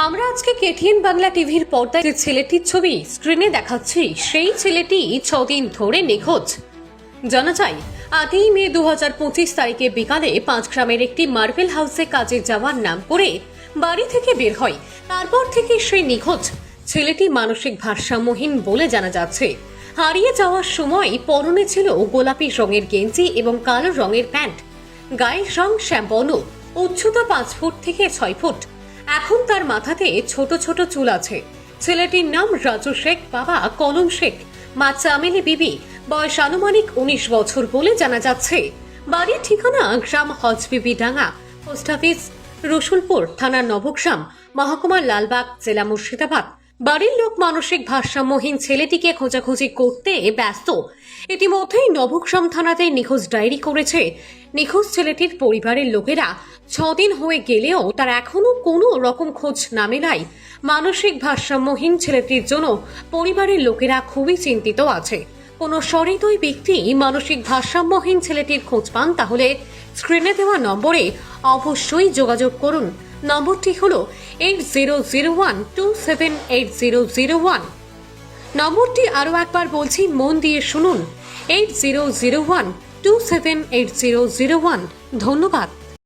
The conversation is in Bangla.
আমরা আজকে কেটিএন বাংলা টিভির পর্দায় যে ছেলেটির ছবি স্ক্রিনে দেখাচ্ছি সেই ছেলেটি 6 দিন ধরে নিখোঁজ। জানা যায় 8ই মে 2025 তারিখে বিকালে 5 গ্রামের একটি মার্বেল হাউসে কাজে যাওয়ার নাম করে বাড়ি থেকে বের হয়। তারপর থেকে সে নিখোঁজ। ছেলেটি মানসিক ভারসাম্যহীন বলে জানা যাচ্ছে। হারিয়ে যাওয়ার সময় পরনে ছিল গোলাপি রঙের গেঞ্জি এবং কালো রঙের প্যান্ট। গায়ের রং শ্যামবর্ণ, উচ্চতা 5 ফুট থেকে 6 ফুট। এখন তার মাথাতে ছোট ছোট চুল আছে। ছেলেটির নাম রাজু শেখ, বাবা কলম শেখ, মা চামেলি বিবি, বয়স আনুমানিক 19 বছর বলে জানা যাচ্ছে। বাড়ির ঠিকানা গ্রাম হজবিবি ডাঙ্গা, পোস্ট অফিস রসুলপুর, থানা নবগ্রাম, মহকুমা লালবাগ, জেলা মুর্শিদাবাদ। বাড়ির লোক মানসিক ভারসাম্যহীন ছেলেটিকে খোঁজাখুঁজি করতে ব্যস্ত। ইতিমধ্যেই নবগ্রাম থানাতে নিখোঁজ ডায়েরি করেছে। নিখোঁজ ছেলেটির পরিবারের লোকেরা 6 দিন হয়ে গেলেও তার এখনো কোনো রকম খোঁজ না মেলায় মানসিক ভারসাম্যহীন ছেলেটির জন্য পরিবারের লোকেরা খুবই চিন্তিত আছে। কোনো সহৃদয় ব্যক্তি মানসিক ভারসাম্যহীন ছেলেটির খোঁজ পান তাহলে স্ক্রিনে দেওয়া নম্বরে অবশ্যই যোগাযোগ করুন। নম্বরটি হল 8001278001। নম্বরটি আরও একবার বলছি, মন দিয়ে শুনুন, 8001278001। ধন্যবাদ।